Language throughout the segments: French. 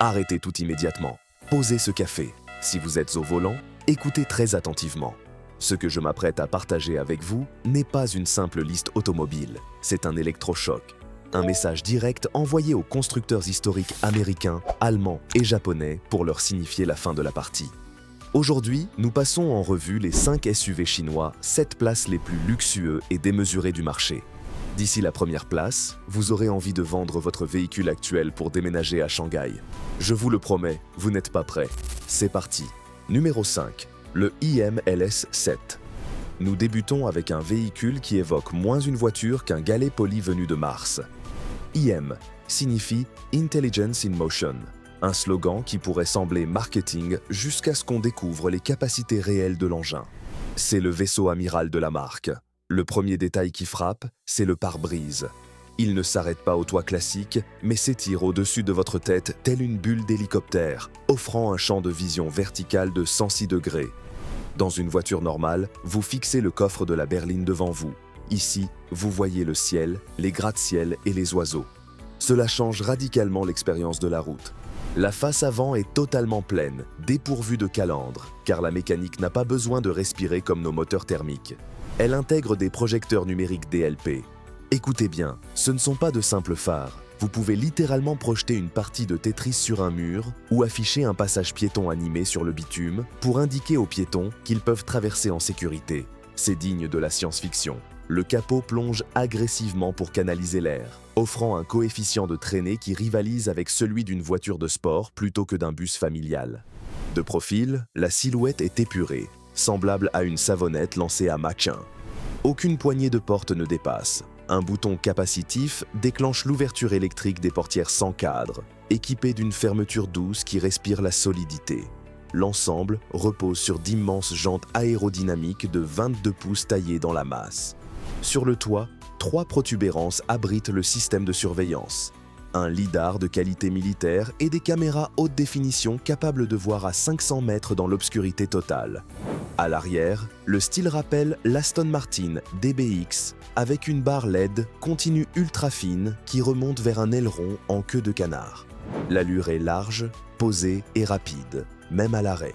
Arrêtez tout immédiatement. Posez ce café. Si vous êtes au volant, écoutez très attentivement. Ce que je m'apprête à partager avec vous n'est pas une simple liste automobile, c'est un électrochoc. Un message direct envoyé aux constructeurs historiques américains, allemands et japonais pour leur signifier la fin de la partie. Aujourd'hui, nous passons en revue les 5 SUV chinois, 7 places les plus luxueux et démesurés du marché. D'ici la première place, vous aurez envie de vendre votre véhicule actuel pour déménager à Shanghai. Je vous le promets, vous n'êtes pas prêts. C'est parti. Numéro 5. Le IM LS7. Nous débutons avec un véhicule qui évoque moins une voiture qu'un galet poli venu de Mars. IM signifie Intelligence in Motion, un slogan qui pourrait sembler marketing jusqu'à ce qu'on découvre les capacités réelles de l'engin. C'est le vaisseau amiral de la marque. Le premier détail qui frappe, c'est le pare-brise. Il ne s'arrête pas au toit classique, mais s'étire au-dessus de votre tête telle une bulle d'hélicoptère, offrant un champ de vision vertical de 106 degrés. Dans une voiture normale, vous fixez le coffre de la berline devant vous. Ici, vous voyez le ciel, les gratte-ciel et les oiseaux. Cela change radicalement l'expérience de la route. La face avant est totalement pleine, dépourvue de calandre, car la mécanique n'a pas besoin de respirer comme nos moteurs thermiques. Elle intègre des projecteurs numériques DLP. Écoutez bien, ce ne sont pas de simples phares. Vous pouvez littéralement projeter une partie de Tetris sur un mur ou afficher un passage piéton animé sur le bitume pour indiquer aux piétons qu'ils peuvent traverser en sécurité. C'est digne de la science-fiction. Le capot plonge agressivement pour canaliser l'air, offrant un coefficient de traînée qui rivalise avec celui d'une voiture de sport plutôt que d'un bus familial. De profil, la silhouette est épurée, semblable à une savonnette lancée à Mach 1. Aucune poignée de porte ne dépasse. Un bouton capacitif déclenche l'ouverture électrique des portières sans cadre, équipée d'une fermeture douce qui respire la solidité. L'ensemble repose sur d'immenses jantes aérodynamiques de 22 pouces taillées dans la masse. Sur le toit, 3 protubérances abritent le système de surveillance. Un lidar de qualité militaire et des caméras haute définition capables de voir à 500 mètres dans l'obscurité totale. À l'arrière, le style rappelle l'Aston Martin DBX avec une barre LED continue ultra fine qui remonte vers un aileron en queue de canard. L'allure est large, posée et rapide, même à l'arrêt.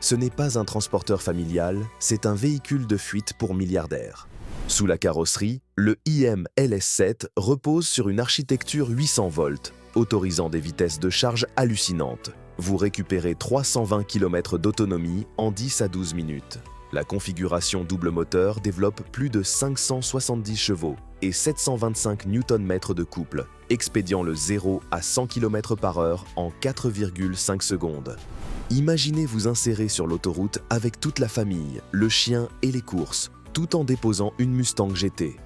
Ce n'est pas un transporteur familial, c'est un véhicule de fuite pour milliardaires. Sous la carrosserie, le IM LS7 repose sur une architecture 800 volts, autorisant des vitesses de charge hallucinantes. Vous récupérez 320 km d'autonomie en 10 à 12 minutes. La configuration double moteur développe plus de 570 chevaux et 725 Nm de couple, expédiant le 0 à 100 km/h en 4,5 secondes. Imaginez vous insérer sur l'autoroute avec toute la famille, le chien et les courses, tout en déposant une Mustang GT.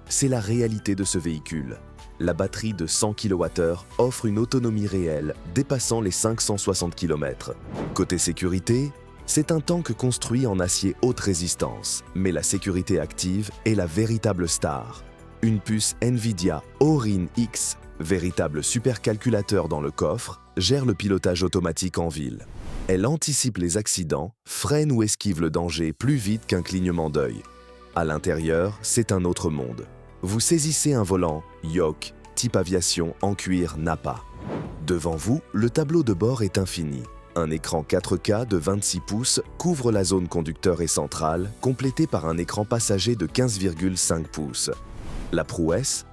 C'est la réalité de ce véhicule. La batterie de 100 kWh offre une autonomie réelle dépassant les 560 km. Côté sécurité, c'est un tank construit en acier haute résistance, mais la sécurité active est la véritable star. Une puce NVIDIA Orin X, véritable supercalculateur dans le coffre, gère le pilotage automatique en ville. Elle anticipe les accidents, freine ou esquive le danger plus vite qu'un clignement d'œil. À l'intérieur, c'est un autre monde. Vous saisissez un volant yoke, type aviation en cuir Nappa. Devant vous, le tableau de bord est infini. Un écran 4K de 26 pouces couvre la zone conducteur et centrale, complété par un écran passager de 15,5 pouces. La prouesse?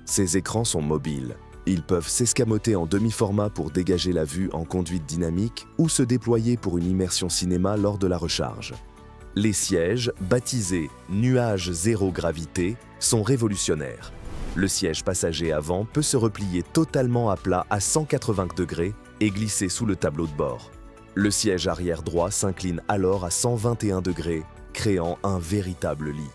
Ces écrans sont mobiles. Ils peuvent s'escamoter en demi-format pour dégager la vue en conduite dynamique ou se déployer pour une immersion cinéma lors de la recharge. Les sièges, baptisés « Nuage zéro gravité », sont révolutionnaires. Le siège passager avant peut se replier totalement à plat à 180 degrés et glisser sous le tableau de bord. Le siège arrière droit s'incline alors à 121 degrés, créant un véritable lit.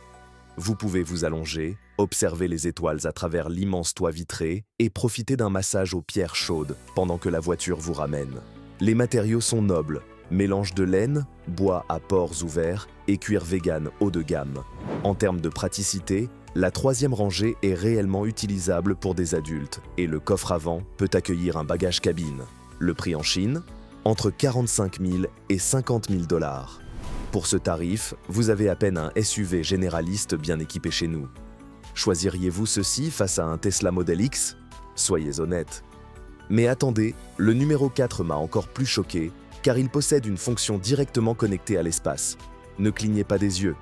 Vous pouvez vous allonger, observer les étoiles à travers l'immense toit vitré et profiter d'un massage aux pierres chaudes pendant que la voiture vous ramène. Les matériaux sont nobles. Mélange de laine, bois à pores ouverts et cuir vegan haut de gamme. En termes de praticité, la troisième rangée est réellement utilisable pour des adultes et le coffre avant peut accueillir un bagage cabine. Le prix en Chine? Entre 45 000 et 50 000 $. Pour ce tarif, vous avez à peine un SUV généraliste bien équipé chez nous. Choisiriez-vous ceci face à un Tesla Model X? Soyez honnête. Mais attendez, le numéro 4 m'a encore plus choqué, car il possède une fonction directement connectée à l'espace. Ne clignez pas des yeux.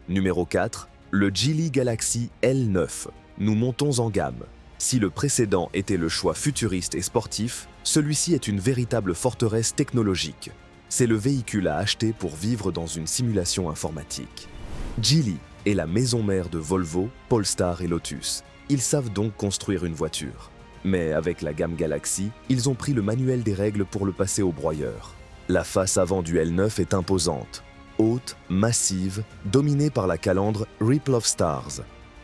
Numéro 4, le Geely Galaxy L9. Nous montons en gamme. Si le précédent était le choix futuriste et sportif, celui-ci est une véritable forteresse technologique. C'est le véhicule à acheter pour vivre dans une simulation informatique. Geely est la maison mère de Volvo, Polestar et Lotus. Ils savent donc construire une voiture. Mais avec la gamme Galaxy, ils ont pris le manuel des règles pour le passer au broyeur. La face avant du L9 est imposante, haute, massive, dominée par la calandre Ripple of Stars.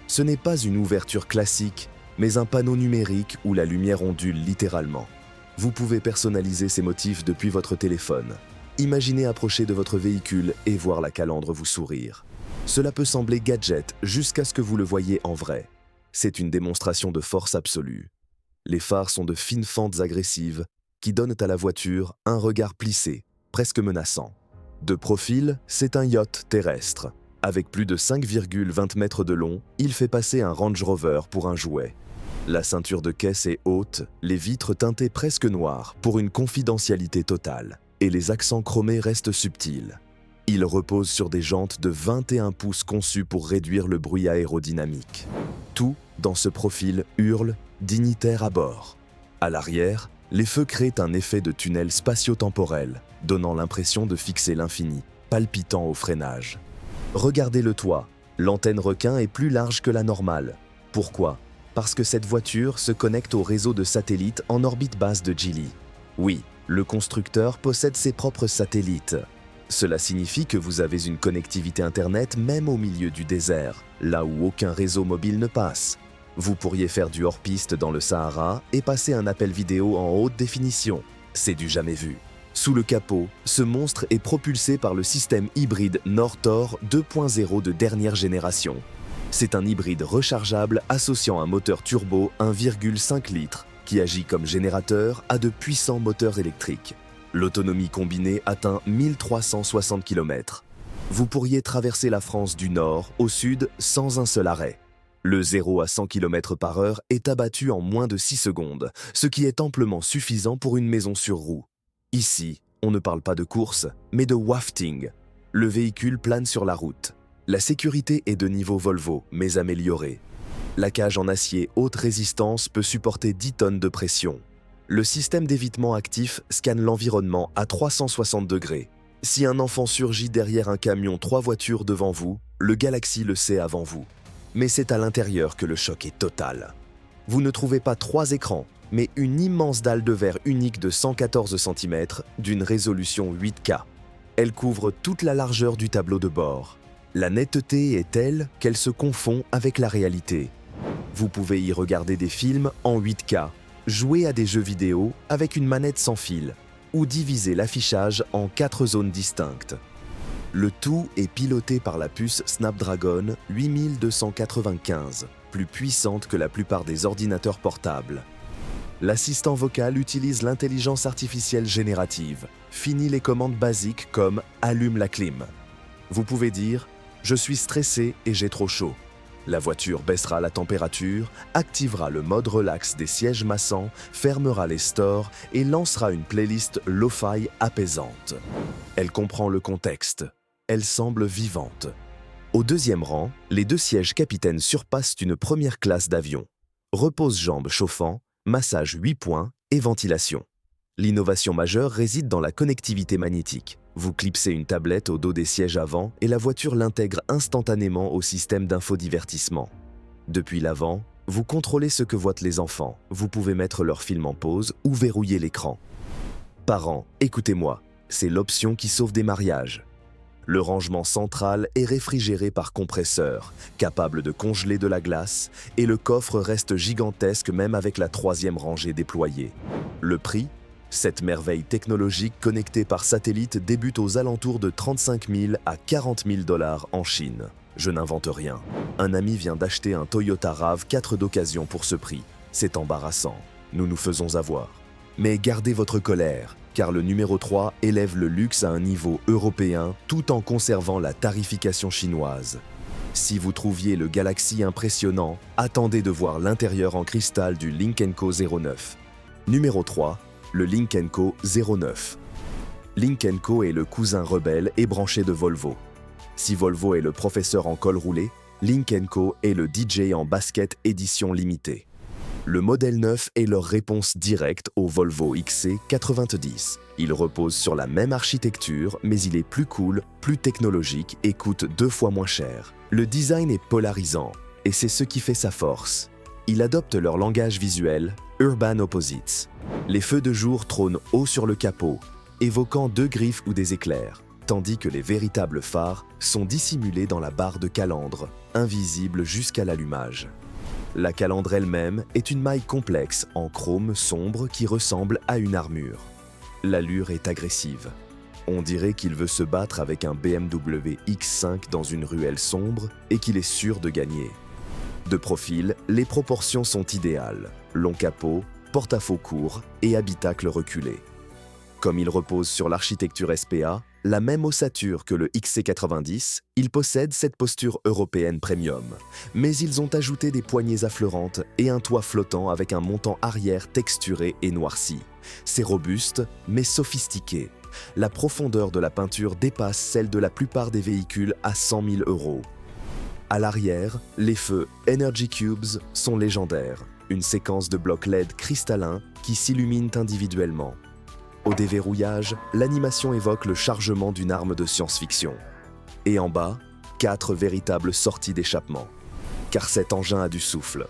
Ce n'est pas une ouverture classique, mais un panneau numérique où la lumière ondule littéralement. Vous pouvez personnaliser ces motifs depuis votre téléphone. Imaginez approcher de votre véhicule et voir la calandre vous sourire. Cela peut sembler gadget jusqu'à ce que vous le voyez en vrai. C'est une démonstration de force absolue. Les phares sont de fines fentes agressives qui donnent à la voiture un regard plissé, presque menaçant. De profil, c'est un yacht terrestre. Avec plus de 5,20 mètres de long, il fait passer un Range Rover pour un jouet. La ceinture de caisse est haute, les vitres teintées presque noires pour une confidentialité totale, et les accents chromés restent subtils. Il repose sur des jantes de 21 pouces conçues pour réduire le bruit aérodynamique. Tout, dans ce profil, hurle « dignitaire à bord ». À l'arrière, les feux créent un effet de tunnel spatio-temporel, donnant l'impression de fixer l'infini, palpitant au freinage. Regardez le toit, l'antenne requin est plus large que la normale. Pourquoi ? Parce que cette voiture se connecte au réseau de satellites en orbite basse de Geely. Oui, le constructeur possède ses propres satellites. Cela signifie que vous avez une connectivité Internet même au milieu du désert, là où aucun réseau mobile ne passe. Vous pourriez faire du hors-piste dans le Sahara et passer un appel vidéo en haute définition. C'est du jamais vu. Sous le capot, ce monstre est propulsé par le système hybride Nortor 2.0 de dernière génération. C'est un hybride rechargeable associant un moteur turbo 1,5 litres qui agit comme générateur à de puissants moteurs électriques. L'autonomie combinée atteint 1360 km. Vous pourriez traverser la France du nord au sud sans un seul arrêt. Le 0 à 100 km/h est abattu en moins de 6 secondes, ce qui est amplement suffisant pour une maison sur roue. Ici, on ne parle pas de course, mais de wafting. Le véhicule plane sur la route. La sécurité est de niveau Volvo, mais améliorée. La cage en acier haute résistance peut supporter 10 tonnes de pression. Le système d'évitement actif scanne l'environnement à 360 degrés. Si un enfant surgit derrière un camion 3 voitures devant vous, le Galaxy le sait avant vous. Mais c'est à l'intérieur que le choc est total. Vous ne trouvez pas 3 écrans, mais une immense dalle de verre unique de 114 cm d'une résolution 8K. Elle couvre toute la largeur du tableau de bord. La netteté est telle qu'elle se confond avec la réalité. Vous pouvez y regarder des films en 8K, jouer à des jeux vidéo avec une manette sans fil, ou diviser l'affichage en 4 zones distinctes. Le tout est piloté par la puce Snapdragon 8295, plus puissante que la plupart des ordinateurs portables. L'assistant vocal utilise l'intelligence artificielle générative. Fini les commandes basiques comme « allume la clim ». Vous pouvez dire « je suis stressé et j'ai trop chaud ». La voiture baissera la température, activera le mode relax des sièges massants, fermera les stores et lancera une playlist lo-fi apaisante. Elle comprend le contexte. Elle semble vivante. Au deuxième rang, les 2 sièges capitaines surpassent une première classe d'avion. Repose-jambes chauffant, massage 8 points et ventilation. L'innovation majeure réside dans la connectivité magnétique. Vous clipsez une tablette au dos des sièges avant et la voiture l'intègre instantanément au système d'infodivertissement. Depuis l'avant, vous contrôlez ce que voient les enfants. Vous pouvez mettre leur film en pause ou verrouiller l'écran. Parents, écoutez-moi, c'est l'option qui sauve des mariages. Le rangement central est réfrigéré par compresseur, capable de congeler de la glace, et le coffre reste gigantesque même avec la 3e rangée déployée. Le prix ? Cette merveille technologique connectée par satellite débute aux alentours de 35 000 à 40 000 $ en Chine. Je n'invente rien. Un ami vient d'acheter un Toyota RAV4 d'occasion pour ce prix. C'est embarrassant. Nous nous faisons avoir. Mais gardez votre colère, car le numéro 3 élève le luxe à un niveau européen tout en conservant la tarification chinoise. Si vous trouviez le Galaxy impressionnant, attendez de voir l'intérieur en cristal du Lynk & Co 09. Numéro 3, le Lynk & Co 09. Lynk & Co est le cousin rebelle et branché de Volvo. Si Volvo est le professeur en col roulé, Lynk & Co est le DJ en basket édition limitée. Le modèle 9 est leur réponse directe au Volvo XC90. Il repose sur la même architecture, mais il est plus cool, plus technologique et coûte 2 fois moins cher. Le design est polarisant, et c'est ce qui fait sa force. Il adopte leur langage visuel, Urban Opposites. Les feux de jour trônent haut sur le capot, évoquant 2 griffes ou des éclairs, tandis que les véritables phares sont dissimulés dans la barre de calandre, invisible jusqu'à l'allumage. La calandre elle-même est une maille complexe en chrome sombre qui ressemble à une armure. L'allure est agressive. On dirait qu'il veut se battre avec un BMW X5 dans une ruelle sombre et qu'il est sûr de gagner. De profil, les proportions sont idéales. Long capot, porte-à-faux court et habitacle reculé. Comme il repose sur l'architecture SPA, la même ossature que le XC90, il possède cette posture européenne premium. Mais ils ont ajouté des poignées affleurantes et un toit flottant avec un montant arrière texturé et noirci. C'est robuste, mais sophistiqué. La profondeur de la peinture dépasse celle de la plupart des véhicules à 100 000 €. À l'arrière, les feux Energy Cubes sont légendaires, une séquence de blocs LED cristallins qui s'illuminent individuellement. Au déverrouillage, l'animation évoque le chargement d'une arme de science-fiction. Et en bas, 4 véritables sorties d'échappement. Car cet engin a du souffle.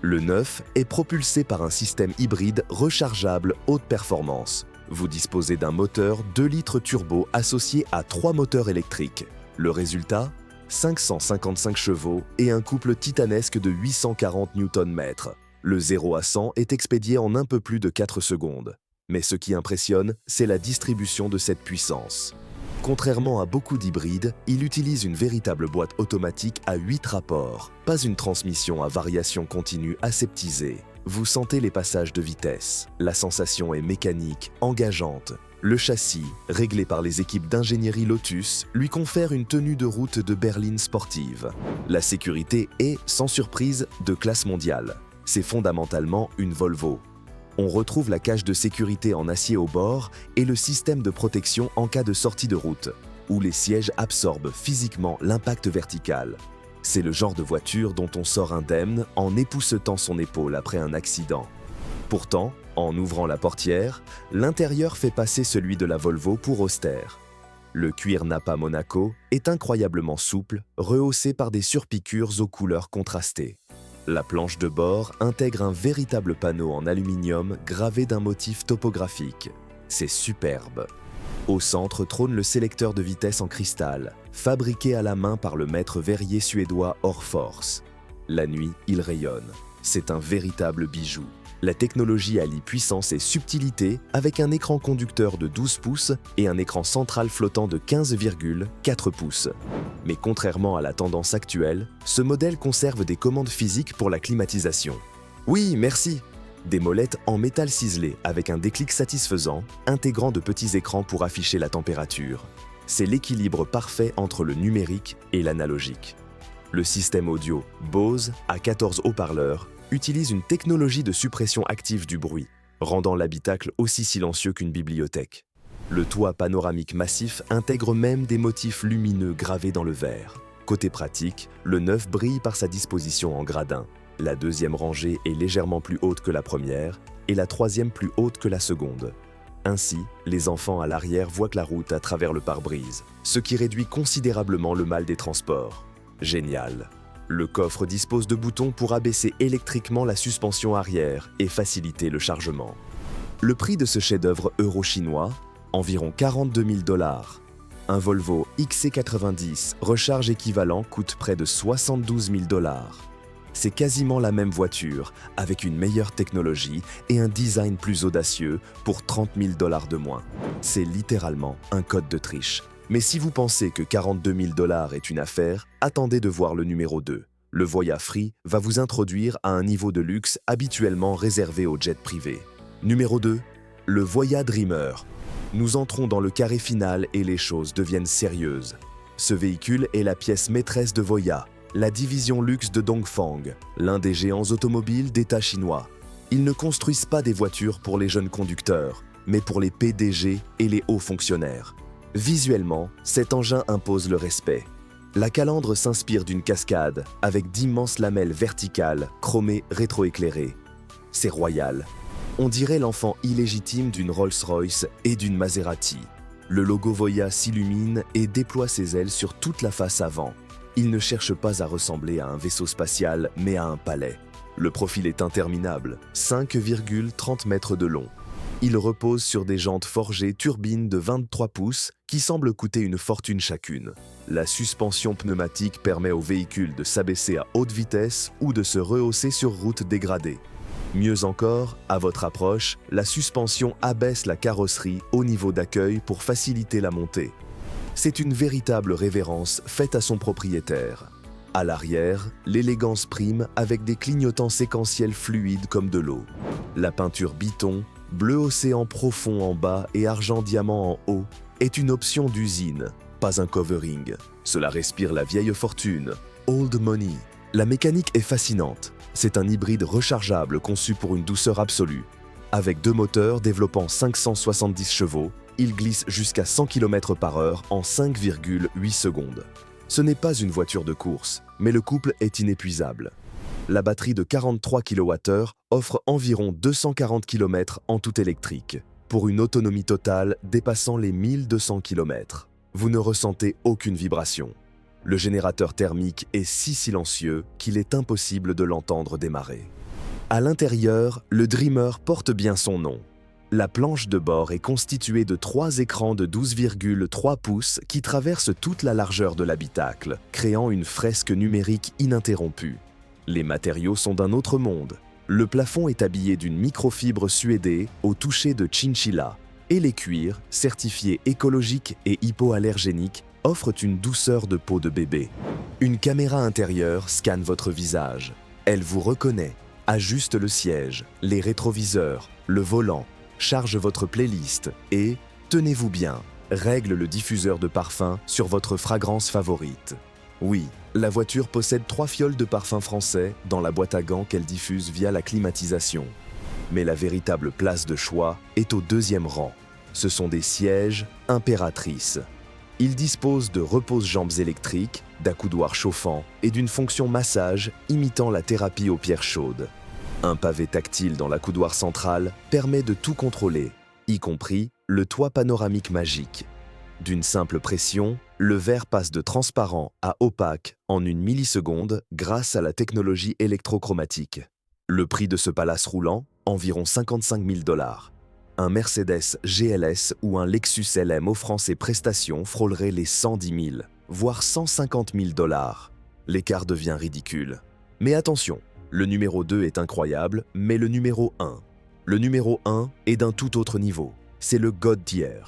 Le 9 est propulsé par un système hybride rechargeable haute performance. Vous disposez d'un moteur 2 litres turbo associé à 3 moteurs électriques. Le résultat ? 555 chevaux et un couple titanesque de 840 Nm. Le 0 à 100 est expédié en un peu plus de 4 secondes. Mais ce qui impressionne, c'est la distribution de cette puissance. Contrairement à beaucoup d'hybrides, il utilise une véritable boîte automatique à 8 rapports, pas une transmission à variation continue aseptisée. Vous sentez les passages de vitesse. La sensation est mécanique, engageante. Le châssis, réglé par les équipes d'ingénierie Lotus, lui confère une tenue de route de berline sportive. La sécurité est, sans surprise, de classe mondiale. C'est fondamentalement une Volvo. On retrouve la cage de sécurité en acier au bord et le système de protection en cas de sortie de route, où les sièges absorbent physiquement l'impact vertical. C'est le genre de voiture dont on sort indemne en époussetant son épaule après un accident. Pourtant, en ouvrant la portière, l'intérieur fait passer celui de la Volvo pour austère. Le cuir Napa Monaco est incroyablement souple, rehaussé par des surpiqûres aux couleurs contrastées. La planche de bord intègre un véritable panneau en aluminium gravé d'un motif topographique. C'est superbe. Au centre trône le sélecteur de vitesse en cristal, fabriqué à la main par le maître verrier suédois Orforce. La nuit, il rayonne. C'est un véritable bijou. La technologie allie puissance et subtilité avec un écran conducteur de 12 pouces et un écran central flottant de 15,4 pouces. Mais contrairement à la tendance actuelle, ce modèle conserve des commandes physiques pour la climatisation. Oui, merci. Des molettes en métal ciselé avec un déclic satisfaisant, intégrant de petits écrans pour afficher la température. C'est l'équilibre parfait entre le numérique et l'analogique. Le système audio Bose à 14 haut-parleurs utilise une technologie de suppression active du bruit, rendant l'habitacle aussi silencieux qu'une bibliothèque. Le toit panoramique massif intègre même des motifs lumineux gravés dans le verre. Côté pratique, le 9 brille par sa disposition en gradin. La deuxième rangée est légèrement plus haute que la première et la troisième plus haute que la seconde. Ainsi, les enfants à l'arrière voient la route à travers le pare-brise, ce qui réduit considérablement le mal des transports. Génial! Le coffre dispose de boutons pour abaisser électriquement la suspension arrière et faciliter le chargement. Le prix de ce chef-d'œuvre euro-chinois, environ 42 000 $. Un Volvo XC90 recharge équivalent coûte près de 72 000 $. C'est quasiment la même voiture, avec une meilleure technologie et un design plus audacieux pour 30 000 $ de moins. C'est littéralement un code de triche. Mais si vous pensez que 42 000 $ est une affaire, attendez de voir le numéro 2. Le Voya Free va vous introduire à un niveau de luxe habituellement réservé aux jets privés. Numéro 2, le Voya Dreamer. Nous entrons dans le carré final et les choses deviennent sérieuses. Ce véhicule est la pièce maîtresse de Voya, la division luxe de Dongfeng, l'un des géants automobiles d'État chinois. Ils ne construisent pas des voitures pour les jeunes conducteurs, mais pour les PDG et les hauts fonctionnaires. Visuellement, cet engin impose le respect. La calandre s'inspire d'une cascade avec d'immenses lamelles verticales, chromées rétroéclairées. C'est royal. On dirait l'enfant illégitime d'une Rolls-Royce et d'une Maserati. Le logo Voya s'illumine et déploie ses ailes sur toute la face avant. Il ne cherche pas à ressembler à un vaisseau spatial, mais à un palais. Le profil est interminable, 5,30 mètres de long. Il repose sur des jantes forgées turbines de 23 pouces qui semblent coûter une fortune chacune. La suspension pneumatique permet au véhicule de s'abaisser à haute vitesse ou de se rehausser sur route dégradée. Mieux encore, à votre approche, la suspension abaisse la carrosserie au niveau d'accueil pour faciliter la montée. C'est une véritable révérence faite à son propriétaire. À l'arrière, l'élégance prime avec des clignotants séquentiels fluides comme de l'eau. La peinture biton, bleu océan profond en bas et argent diamant en haut, est une option d'usine, pas un covering. Cela respire la vieille fortune, old money. La mécanique est fascinante. C'est un hybride rechargeable conçu pour une douceur absolue. Avec 2 moteurs développant 570 chevaux, il glisse jusqu'à 100 km/h en 5,8 secondes. Ce n'est pas une voiture de course, mais le couple est inépuisable. La batterie de 43 kWh offre environ 240 km en tout électrique, pour une autonomie totale dépassant les 1200 km. Vous ne ressentez aucune vibration. Le générateur thermique est si silencieux qu'il est impossible de l'entendre démarrer. À l'intérieur, le Dreamer porte bien son nom. La planche de bord est constituée de 3 écrans de 12,3 pouces qui traversent toute la largeur de l'habitacle, créant une fresque numérique ininterrompue. Les matériaux sont d'un autre monde. Le plafond est habillé d'une microfibre suédée au toucher de chinchilla, et les cuirs, certifiés écologiques et hypoallergéniques, offrent une douceur de peau de bébé. Une caméra intérieure scanne votre visage. Elle vous reconnaît, ajuste le siège, les rétroviseurs, le volant, charge votre playlist et, tenez-vous bien, règle le diffuseur de parfum sur votre fragrance favorite. Oui, la voiture possède 3 fioles de parfum français dans la boîte à gants qu'elle diffuse via la climatisation. Mais la véritable place de choix est au 2e rang. Ce sont des sièges impératrices. Ils disposent de repose-jambes électriques, d'accoudoirs chauffants et d'une fonction massage imitant la thérapie aux pierres chaudes. Un pavé tactile dans l'accoudoir central permet de tout contrôler, y compris le toit panoramique magique. D'une simple pression, le verre passe de transparent à opaque en 1 milliseconde grâce à la technologie électrochromatique. Le prix de ce palace roulant, environ 55 000 $. Un Mercedes GLS ou un Lexus LM offrant ces prestations frôlerait les 110 000, voire 150 000 $. L'écart devient ridicule. Mais attention, le numéro 2 est incroyable, mais le numéro 1. Le numéro 1 est d'un tout autre niveau. C'est le God Tier.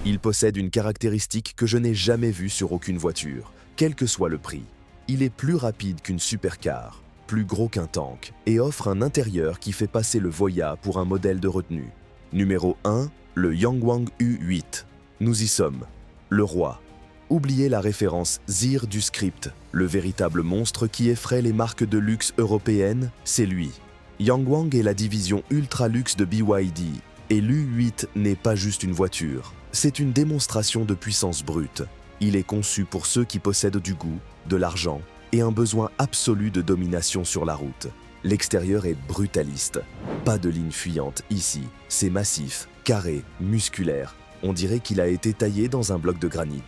Il possède une caractéristique que je n'ai jamais vue sur aucune voiture, quel que soit le prix. Il est plus rapide qu'une supercar, plus gros qu'un tank, et offre un intérieur qui fait passer le Voya pour un modèle de retenue. Numéro 1, le Yangwang U8. Nous y sommes. Le roi. Oubliez la référence ZIR du script. Le véritable monstre qui effraie les marques de luxe européennes, c'est lui. Yangwang est la division ultra luxe de BYD. Et l'U8 n'est pas juste une voiture. C'est une démonstration de puissance brute. Il est conçu pour ceux qui possèdent du goût, de l'argent et un besoin absolu de domination sur la route. L'extérieur est brutaliste. Pas de ligne fuyante ici. C'est massif, carré, musculaire. On dirait qu'il a été taillé dans un bloc de granit.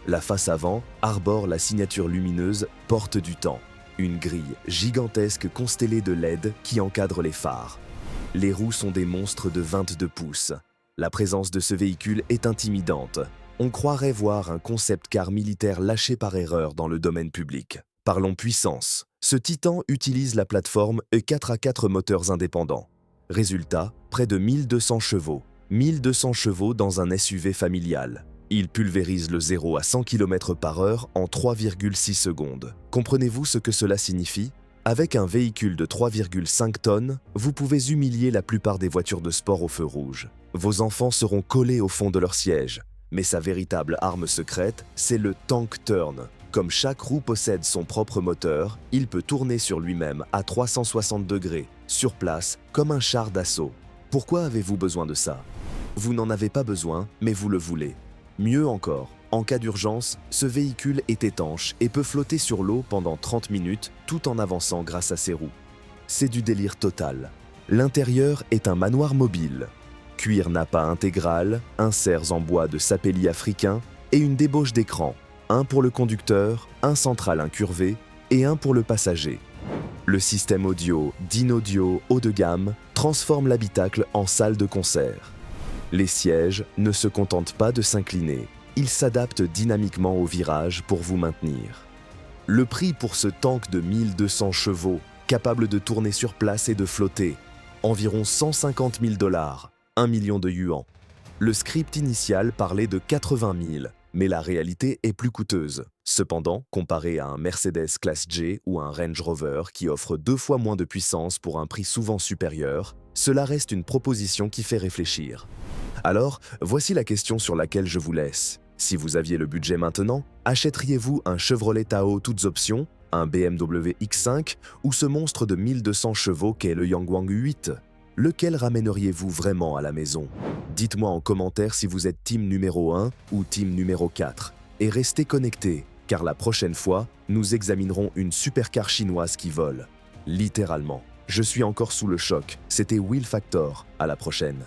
La face avant arbore la signature lumineuse Porte du Temps. Une grille gigantesque constellée de LED qui encadre les phares. Les roues sont des monstres de 22 pouces. La présence de ce véhicule est intimidante. On croirait voir un concept car militaire lâché par erreur dans le domaine public. Parlons puissance. Ce Titan utilise la plateforme E4A4 moteurs indépendants. Résultat, près de 1200 chevaux. 1200 chevaux dans un SUV familial. Il pulvérise le 0 à 100 km/h en 3,6 secondes. Comprenez-vous ce que cela signifie ? Avec un véhicule de 3,5 tonnes, vous pouvez humilier la plupart des voitures de sport au feu rouge. Vos enfants seront collés au fond de leur siège. Mais sa véritable arme secrète, c'est le Tank Turn. Comme chaque roue possède son propre moteur, il peut tourner sur lui-même à 360 degrés, sur place, comme un char d'assaut. Pourquoi avez-vous besoin de ça? Vous n'en avez pas besoin, mais vous le voulez. Mieux encore, en cas d'urgence, ce véhicule est étanche et peut flotter sur l'eau pendant 30 minutes tout en avançant grâce à ses roues. C'est du délire total. L'intérieur est un manoir mobile. Cuir nappa intégral, inserts en bois de sapelli africain et une débauche d'écran. Un pour le conducteur, un central incurvé et un pour le passager. Le système audio Dynaudio haut de gamme transforme l'habitacle en salle de concert. Les sièges ne se contentent pas de s'incliner, ils s'adaptent dynamiquement au virage pour vous maintenir. Le prix pour ce tank de 1200 chevaux, capable de tourner sur place et de flotter, environ 150 000 $, 1 million de yuan. Le script initial parlait de 80 000, mais la réalité est plus coûteuse. Cependant, comparé à un Mercedes Classe G ou un Range Rover qui offre 2 fois moins de puissance pour un prix souvent supérieur, cela reste une proposition qui fait réfléchir. Alors, voici la question sur laquelle je vous laisse. Si vous aviez le budget maintenant, achèteriez-vous un Chevrolet Tahoe toutes options, un BMW X5 ou ce monstre de 1200 chevaux qu'est le Yangwang 8 ? Lequel ramèneriez-vous vraiment à la maison? Dites-moi en commentaire si vous êtes team numéro 1 ou team numéro 4. Et restez connectés, car la prochaine fois, nous examinerons une supercar chinoise qui vole. Littéralement. Je suis encore sous le choc. C'était Will Factor. À la prochaine.